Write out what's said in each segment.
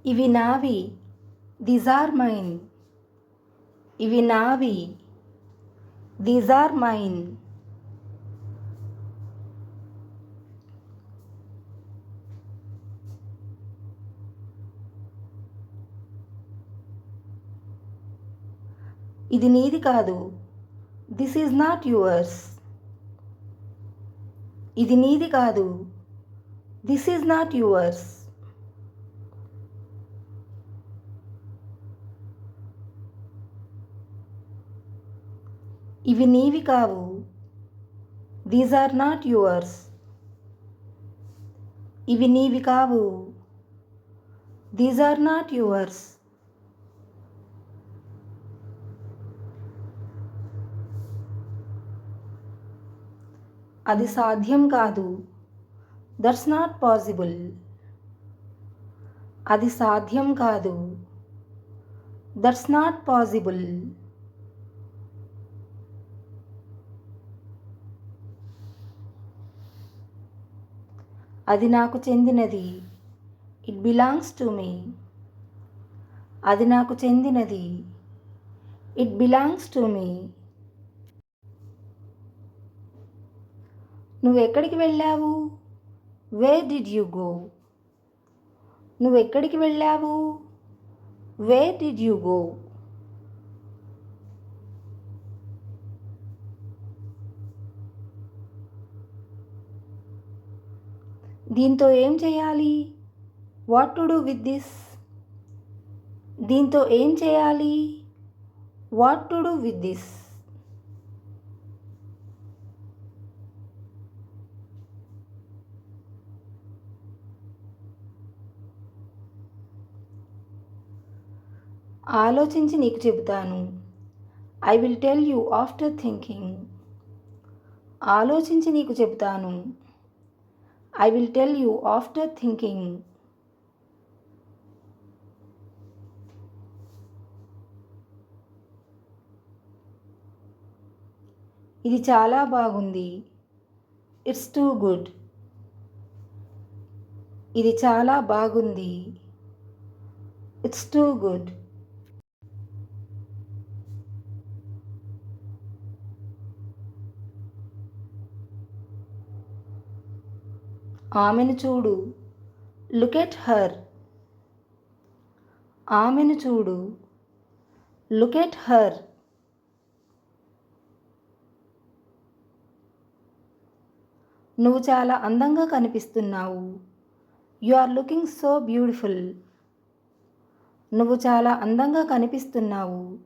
ఇవి నావి. These are mine. ఇవి నావి. These are mine. ఇది నీది కాదు. This is not yours. ఇది నీది కాదు. This is not yours. ఇవి నీవి కావు. These are not yours. ఇవి నీవి కావు. These are not yours. అది సాధ్యం కాదు. That's not possible. అది సాధ్యం కాదు. That's not possible. అది నాకు చెందినది. It belongs to me. అది నాకు చెందినది. It belongs to me. నువ్వెక్కడికి వెళ్ళావు? Where did you go? నువ్వెక్కడికి వెళ్ళావు? Where did you go? దీంతో ఏం చేయాలి? What to do with this? దీంతో ఏం చేయాలి? What to do with this? ఆలోచించి నీకు చెబుతాను. I will tell you after thinking. ఆలోచించి నీకు చెబుతాను. I will tell you after thinking. ఇది చాలా బాగుంది. It's too good. ఇది చాలా బాగుంది. It's too good. ఆమెను చూడు. Look at her. ఆమెను చూడు. Look at her. నువ్వు చాలా అందంగా కనిపిస్తున్నావు. You are looking so beautiful. నువ్వు చాలా అందంగా కనిపిస్తున్నావు.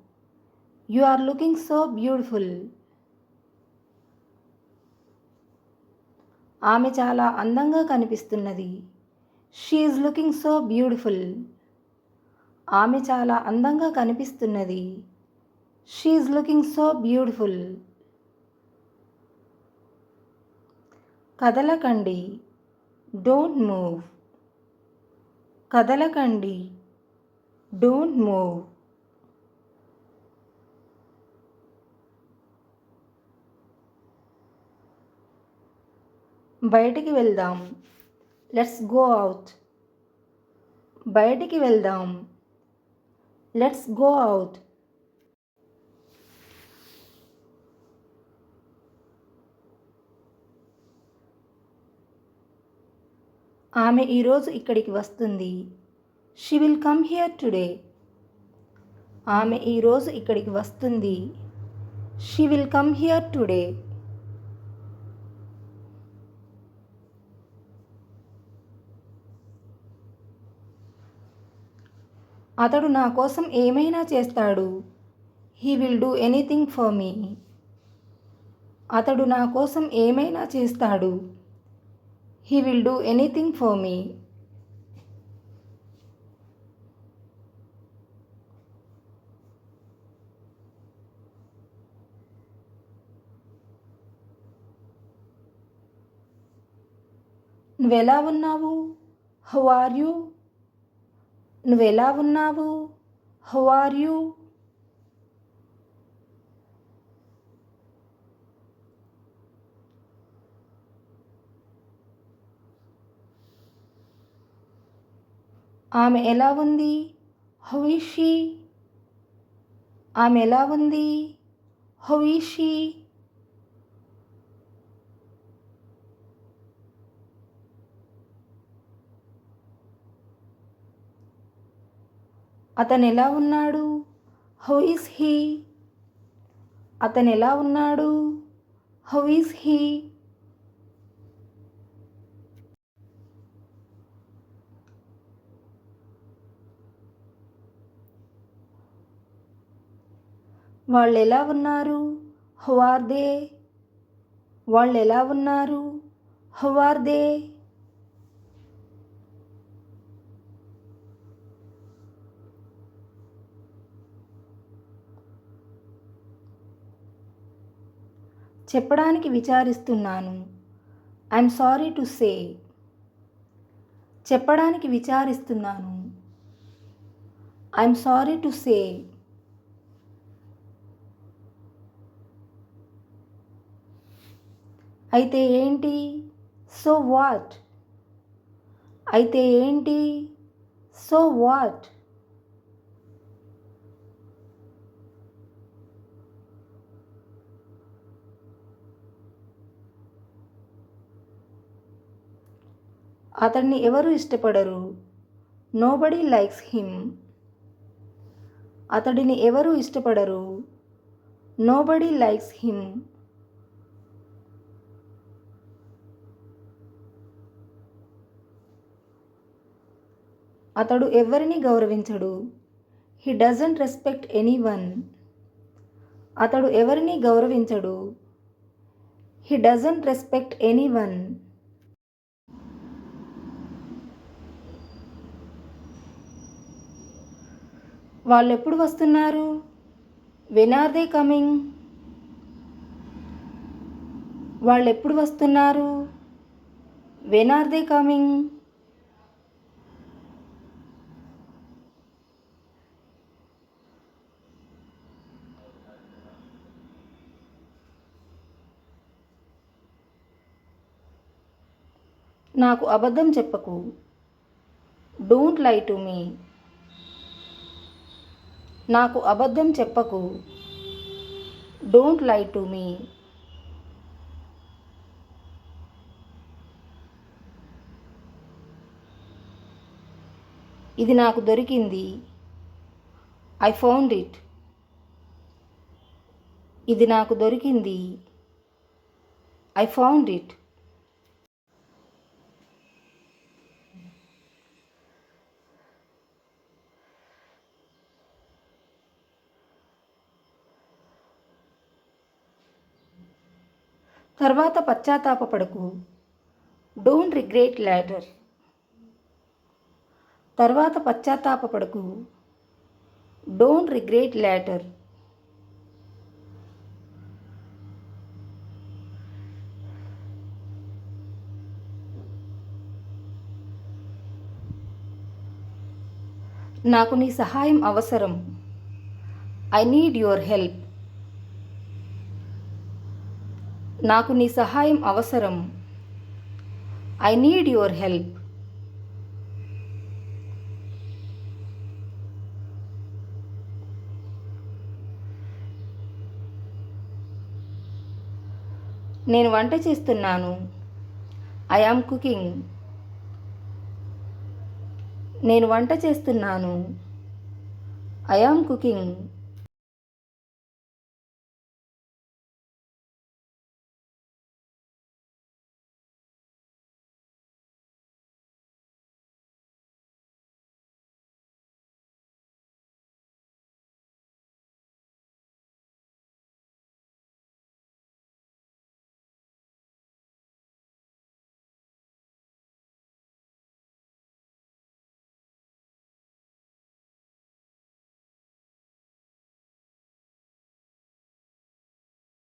You are looking so beautiful. ఆమె చాలా అందంగా కనిపిస్తున్నది. She is looking so beautiful. ఆమె చాలా అందంగా కనిపిస్తున్నది. She is looking so beautiful. కదలకండి. Don't move. కదలకండి. Don't move. బయటికి వెళ్దాం. Let's go out. బయటికి వెళ్దాం. Let's go out. ఆమె ఈరోజు ఇక్కడికి వస్తుంది. She will come here today. ఆమె ఈరోజు ఇక్కడికి వస్తుంది. She will come here today. అతడు నా కోసం ఏమైనా చేస్తాడు. He will do anything for me. అతడు నా కోసం ఏమైనా చేస్తాడు. He will do anything for me. నువ్వెలా ఉన్నావు? How are you? నువ్వెలా ఉన్నావు? How are you? ఆమె ఎలా ఉంది? How is she? ఆమె ఎలా ఉంది? How is she? అతను ఎలా ఉన్నాడు? How is he? అతను ఎలా ఉన్నాడు? How is he? వాళ్ళు ఎలా ఉన్నారు? How are they? వాళ్ళు ఎలా ఉన్నారు? How are they? చెప్పడానికి విచారిస్తున్నాను. I'm sorry to say. చెప్పడానికి విచారిస్తున్నాను. I'm sorry to say. అయితే ఏంటి? So what? అయితే ఏంటి? So what? అతన్ని ఎవరు ఇష్టపడరు? Nobody likes him. అతడిని ఎవరు ఇష్టపడరు? Nobody likes him. అతడు ఎవరిని గౌరవించడు? He doesn't respect anyone. అతడు ఎవరిని గౌరవించడు? He doesn't respect anyone. వాళ్ళు ఎప్పుడు వస్తున్నారు? When are they coming? వాళ్ళు ఎప్పుడు వస్తున్నారు? When are they coming? నాకు అబద్ధం చెప్పకు. Don't lie to me. నాకు అబద్ధం చెప్పకు. Don't lie to me. ఇది నాకు దొరికింది. I found it. ఇది నాకు దొరికింది. I found it. తర్వాత పశ్చాత్తాపపడకు. Don't regret later. తర్వాత పశ్చాత్తాపపడకు. Don't regret later. నాకు నీ సహాయం అవసరం. I need your help. నాకు నీ సహాయం అవసరం. I need your help. నేను వంట చేస్తున్నాను. I am cooking. నేను వంట చేస్తున్నాను. I am cooking.